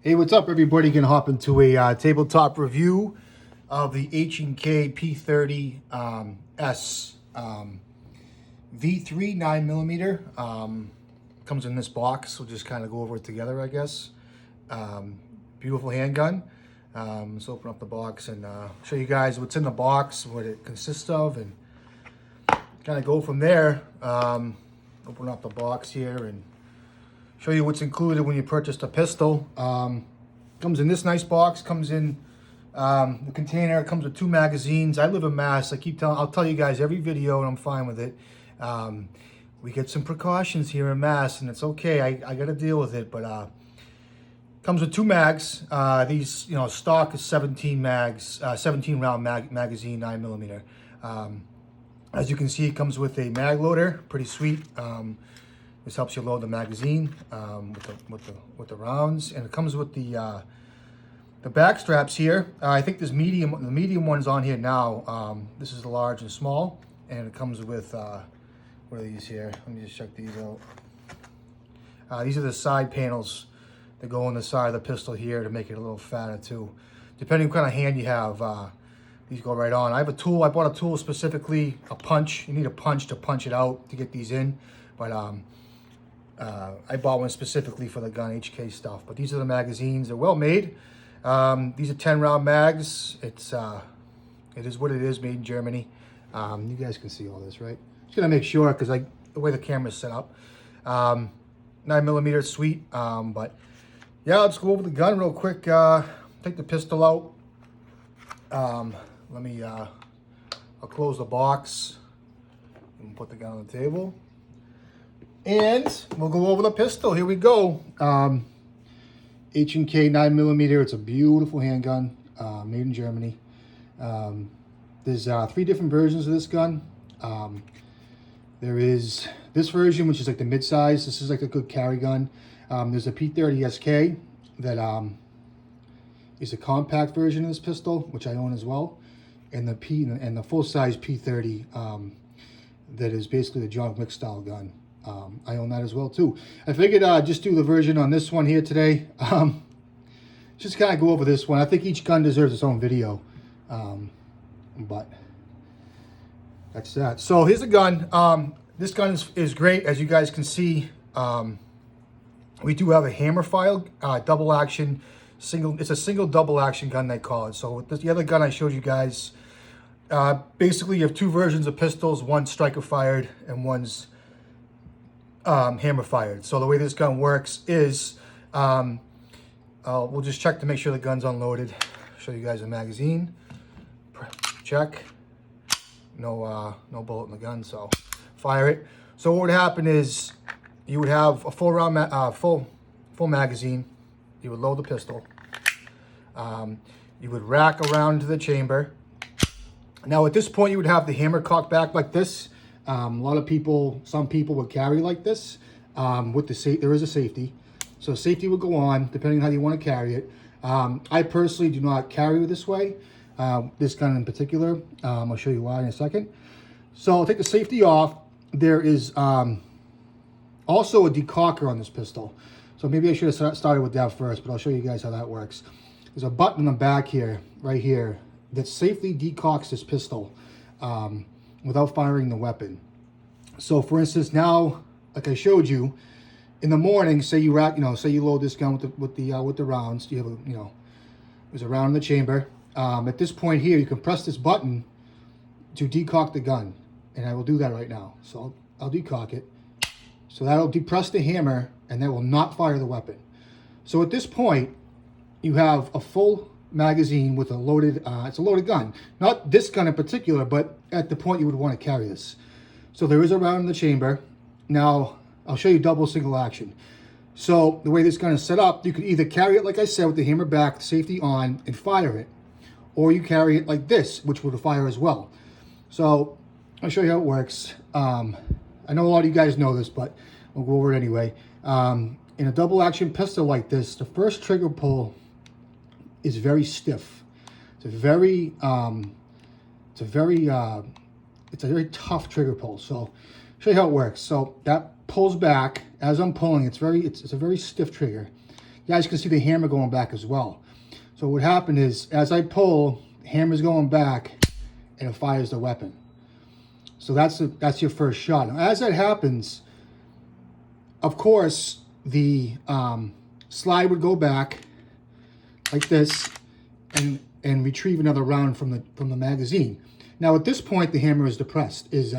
Hey, what's up, everybody? Gonna hop into a tabletop review of the H&K P30 S V3 9mm. Comes in this box. We'll just kind of go over it together, I guess. Beautiful handgun. Let's open up the box and show you guys what's in the box, what it consists of, and kind of go from there. Open up the box here and show you what's included when you purchase the pistol. Comes in this nice box. Comes in the container. It comes with 2 magazines. I live in Mass. I'll tell you guys every video, and I'm fine with it. We get some precautions here in Mass, and it's okay. I got to deal with it. But comes with 2 mags. These, stock is 17 mags, 17 round magazine, 9mm. As you can see, it comes with a mag loader. Pretty sweet. This helps you load the magazine with the rounds, and it comes with the back straps here. I think this the medium one's on here now. This is the large and small, and it comes with what are these here? Let me just check these out. These are the side panels that go on the side of the pistol here to make it a little fatter too. Depending what kind of hand you have, these go right on. I have a tool. I bought a tool specifically, a punch. You need a punch to punch it out to get these in, but I bought one specifically for the gun HK stuff. But these are the magazines. They're well made. These are 10 round mags. It is what it is, made in Germany. You guys can see all this, right? Just gonna make sure, because the way the camera's set up. 9mm, sweet. But yeah, let's go over the gun real quick. Take the pistol out. I'll close the box and put the gun on the table. And we'll go over the pistol. Here we go. H&K 9mm. It's a beautiful handgun, made in Germany. There's 3 different versions of this gun. There is this version, which is like the mid-size. This is like a good carry gun. There's a P30 SK that is a compact version of this pistol, which I own as well, and the full-size P30 that is basically the John Wick style gun. I own that as well too. I figured just do the version on this one here today. Just kind of go over this one. I think each gun deserves its own video, but that's that. So here's the gun. This gun is great, as you guys can see. We do have a hammer file, double action, single. It's a single double action gun, they call it. So with the other gun I showed you guys, basically you have 2 versions of pistols. One's striker fired and one's hammer fired. So the way this gun works is we'll just check to make sure the gun's unloaded. Show you guys the magazine. Check. No bullet in the gun, so fire it. So what would happen is you would have a full round full magazine. You would load the pistol. You would rack around to the chamber. Now at this point you would have the hammer cocked back like this. Some people would carry like this. There is a safety. So safety would go on depending on how you want to carry it. I personally do not carry it this way. This gun in particular. I'll show you why in a second. So I'll take the safety off. There is also a decocker on this pistol. So maybe I should have started with that first, but I'll show you guys how that works. There's a button in the back here, right here, that safely decocks this pistol without firing the weapon. So for instance, now, like I showed you, in the morning, say you load this gun with the rounds. You have there's a round in the chamber. At this point here, you can press this button to decock the gun, and I will do that right now. So I'll decock it. So that'll depress the hammer, and that will not fire the weapon. So at this point, you have a full magazine with a loaded, it's a loaded gun. Not this gun in particular, but at the point you would want to carry this. So there is a round in the chamber. Now, I'll show you double single action. So the way this gun is set up, you can either carry it, like I said, with the hammer back, safety on, and fire it. Or you carry it like this, which will fire as well. So I'll show you how it works. I know a lot of you guys know this, but we'll go over it anyway. In a double action pistol like this, the first trigger pull is very stiff. It's a very tough trigger pull. So I'll show you how it works. So that pulls back as I'm pulling. It's a very stiff trigger. You guys can see the hammer going back as well. So what happened is, as I pull, the hammer's going back and it fires the weapon. So that's your first shot. Now, as that happens, of course, the slide would go back like this and retrieve another round from the magazine. Now at this point, the hammer is depressed, is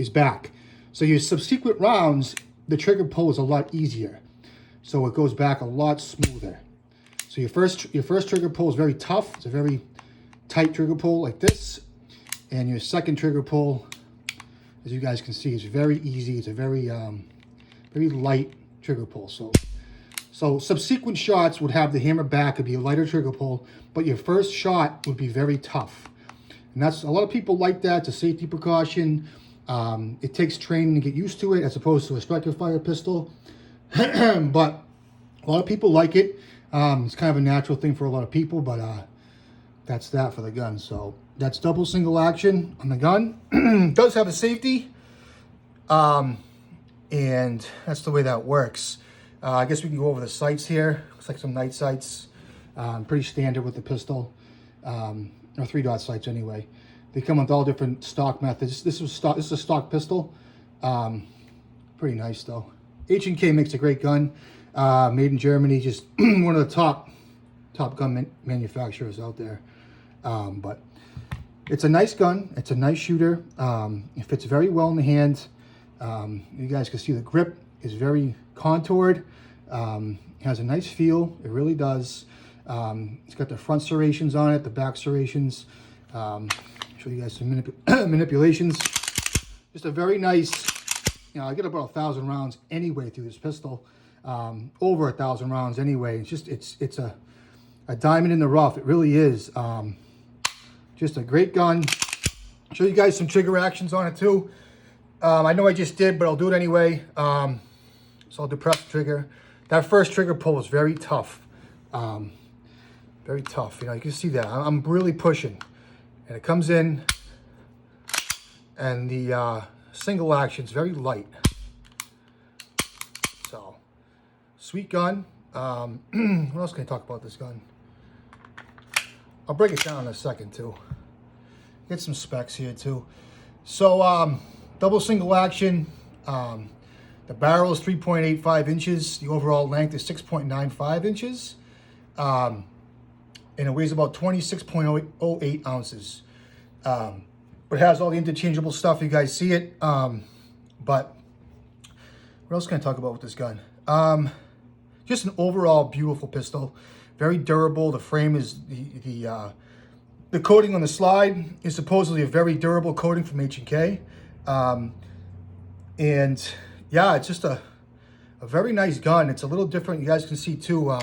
back. So your subsequent rounds, the trigger pull is a lot easier. So it goes back a lot smoother. So your first trigger pull is very tough. It's a very tight trigger pull like this. And your second trigger pull, as you guys can see, is very easy. It's a very very light trigger pull. So subsequent shots would have the hammer back, it'd be a lighter trigger pull, but your first shot would be very tough. And that's, a lot of people like that. It's a safety precaution. It takes training to get used to it as opposed to a striker fire pistol. But a lot of people like it. It's kind of a natural thing for a lot of people, but that's that for the gun. So that's double single action on the gun. It does have a safety. And that's the way that works. I guess we can go over the sights here. Looks like some night sights. Pretty standard with the pistol. Or 3-dot sights anyway. They come with all different stock methods. This is a stock pistol. Pretty nice though. H&K makes a great gun. Made in Germany. Just one of the top gun manufacturers out there. But it's a nice gun. It's a nice shooter. It fits very well in the hand. You guys can see the grip is very contoured. Has a nice feel. It really does. It's got the front serrations on it, the back serrations. Show you guys some manipulations. Just a very nice, you know, I get about 1,000 rounds anyway through this pistol. Over 1,000 rounds anyway. It's just, it's a diamond in the rough. It really is. Just a great gun. Show you guys some trigger actions on it too. I know I just did, but I'll do it anyway. So I'll depress the trigger. That first trigger pull was very tough. Very tough. You know, you can see that. I'm really pushing. And it comes in. And the single action is very light. So, sweet gun. What else can I talk about this gun? I'll break it down in a second too. Get some specs here too. So, double single action. The barrel is 3.85 inches. The overall length is 6.95 inches. And it weighs about 26.08 ounces. But it has all the interchangeable stuff. You guys see it. But what else can I talk about with this gun? Just an overall beautiful pistol. Very durable. The frame is the coating on the slide is supposedly a very durable coating from H&K. And yeah, it's just a very nice gun. It's a little different. You guys can see too.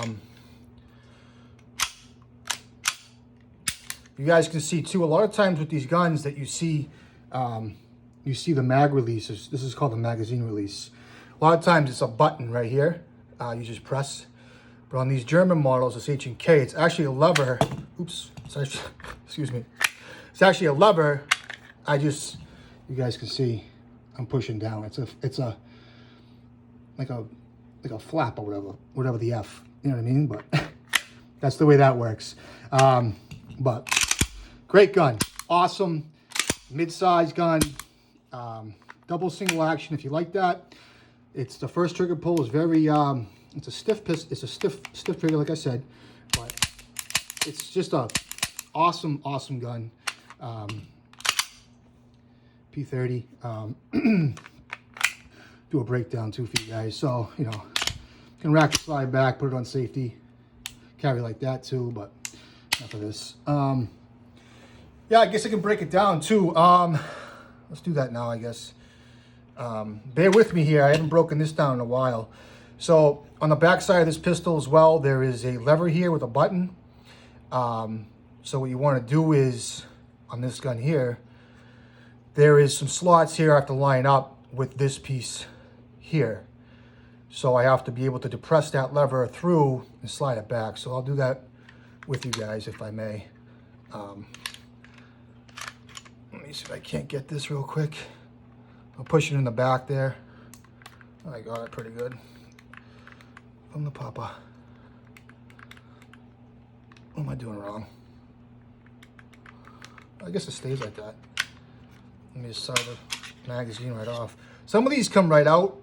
You guys can see too. A lot of times with these guns that you see the mag releases. This is called the magazine release. A lot of times it's a button right here. You just press. But on these German models, it's H&K. It's actually a lever. Oops. It's actually, excuse me. It's actually a lever. You guys can see. I'm pushing down. It's a like a flap or whatever the F. You know what I mean? But that's the way that works. But great gun, awesome mid-size gun, double single action if you like that. It's the first trigger pull is very it's a stiff stiff trigger like I said, but it's just a awesome gun. P30. Do a breakdown too for you guys. So, you know, you can rack the slide back, put it on safety, carry like that too, but enough of this. Yeah, I guess I can break it down too. Let's do that now, I guess. Bear with me here. I haven't broken this down in a while. So on the back side of this pistol as well, there is a lever here with a button. So what you want to do is, on this gun here, there is some slots here I have to line up with this piece here. So I have to be able to depress that lever through and slide it back. So I'll do that with you guys if I may. Let me see if I can't get this real quick. I'll push it in the back there. I got it pretty good. From the papa. What am I doing wrong? I guess it stays like that. Let me just start the magazine right off. Some of these come right out.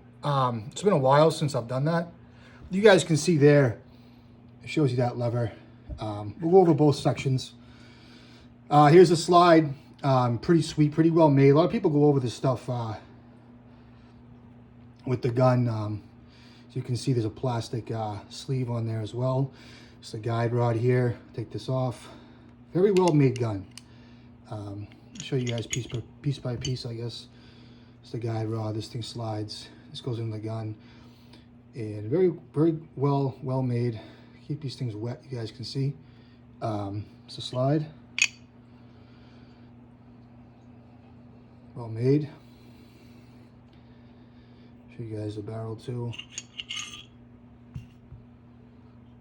It's been a while since I've done that. You guys can see there, it shows you that lever. We'll go over both sections. Here's a slide. Pretty sweet, pretty well made. A lot of people go over this stuff with the gun. So you can see there's a plastic sleeve on there as well. Just a guide rod here. Take this off. Very well made gun. Show you guys piece by piece, I guess. It's the guide rod. This thing slides. This goes in the gun, and very well made. Keep these things wet. You guys can see. It's a slide. Well made. Show you guys the barrel too.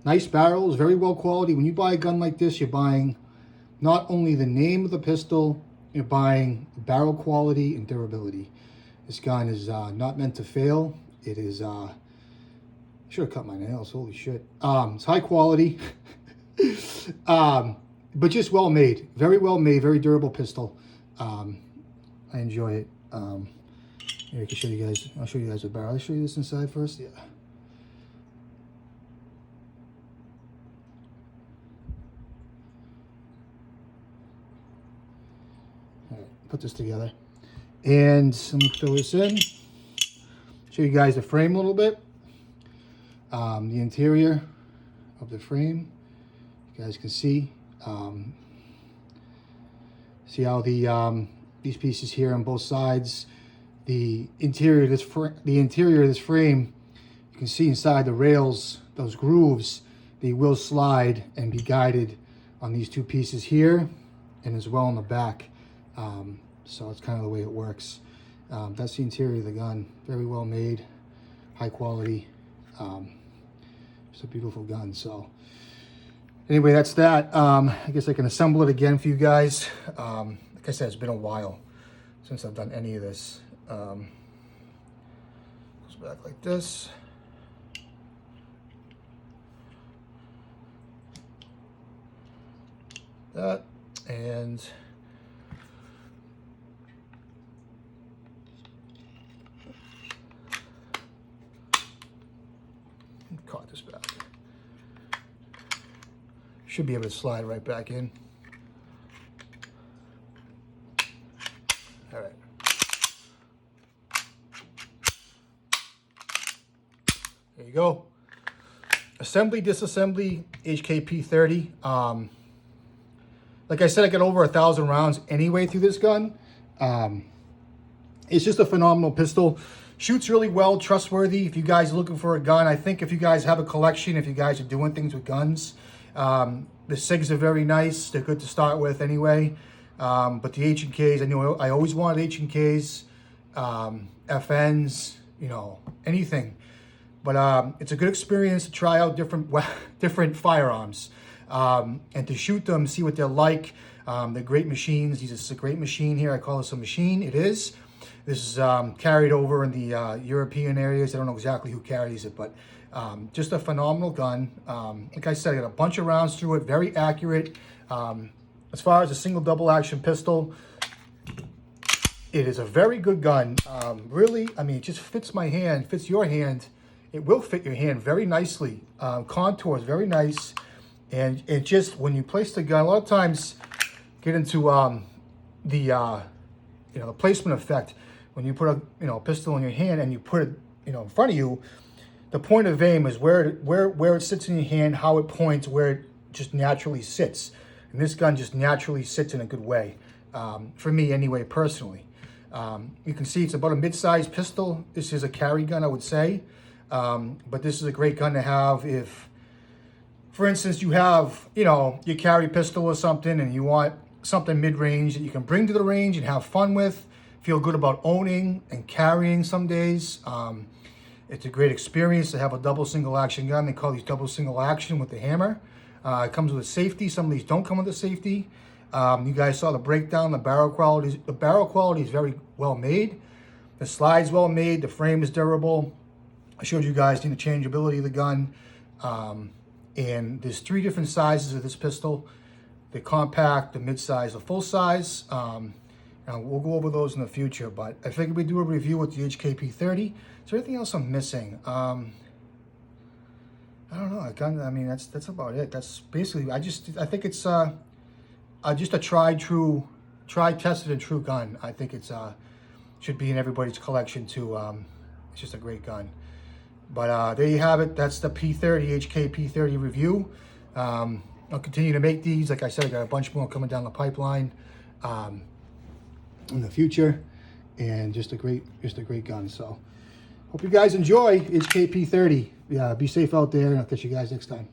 Nice barrels, very well quality. When you buy a gun like this, you're buying not only the name of the pistol, you're buying barrel quality and durability. This gun is not meant to fail. It is, I should have cut my nails, holy shit. It's high quality, but just well made. Very well made, very durable pistol. I enjoy it. Here, I can show you guys, I'll show you guys the barrel. I'll show you this inside first, yeah. Put this together, and let me throw this in, show you guys the frame a little bit, the interior of the frame. You guys can see how these pieces here on both sides, the interior of this frame, you can see inside the rails, those grooves, they will slide and be guided on these two pieces here, and as well on the back. So it's kind of the way it works. That's the interior of the gun. Very well made, high quality. It's a beautiful gun. So anyway, that's that. I guess I can assemble it again for you guys. Like I said, it's been a while since I've done any of this. Goes back like this. That, and caught this back. Should be able to slide right back in. All right. There you go. Assembly, disassembly, HK-P30. Like I said, I got over 1,000 rounds anyway through this gun. It's just a phenomenal pistol. Shoots really well, trustworthy. If you guys are looking for a gun, I think if you guys have a collection, if you guys are doing things with guns, the SIGs are very nice. They're good to start with anyway. But the H&Ks, I know I always wanted H&Ks, FNs, you know, anything. But it's a good experience to try out different firearms and to shoot them, see what they're like. They're great machines. This is a great machine here. I call this a machine. It is. This is carried over in the European areas. I don't know exactly who carries it, but just a phenomenal gun. Like I said, I got a bunch of rounds through it, very accurate. As far as a single double action pistol, it is a very good gun. Really, I mean, it just fits my hand, fits your hand. It will fit your hand very nicely. Contours, very nice. And it just, when you place the gun, a lot of times get into the placement effect. When you put a pistol in your hand and you put it in front of you, the point of aim is where it sits in your hand, how it points, where it just naturally sits. And this gun just naturally sits in a good way, for me anyway, personally. You can see it's about a mid-sized pistol. This is a carry gun, I would say, but this is a great gun to have if, for instance, you have your carry pistol or something, and you want something mid-range that you can bring to the range and have fun with. Feel good about owning and carrying some days. It's a great experience to have a double single action gun. They call these double single action with the hammer. It comes with a safety. Some of these don't come with a safety. You guys saw the breakdown, the barrel quality. The barrel quality is very well made. The slide's well made. The frame is durable. I showed you guys the interchangeability of the gun. And there's 3 different sizes of this pistol: the compact, the mid-size, the full size. We'll go over those in the future, but I figured we'd do a review with the HK-P30. Is there anything else I'm missing? I don't know. I mean, that's about it. That's basically. I think it's just a tried, tested, and true gun. I think it's should be in everybody's collection too. It's just a great gun. But there you have it. That's the P30 HK-P30 review. I'll continue to make these. Like I said, I got a bunch more coming down the pipeline in the future, and just a great gun. So hope you guys enjoy HK-P30. Yeah, be safe out there, and I'll catch you guys next time.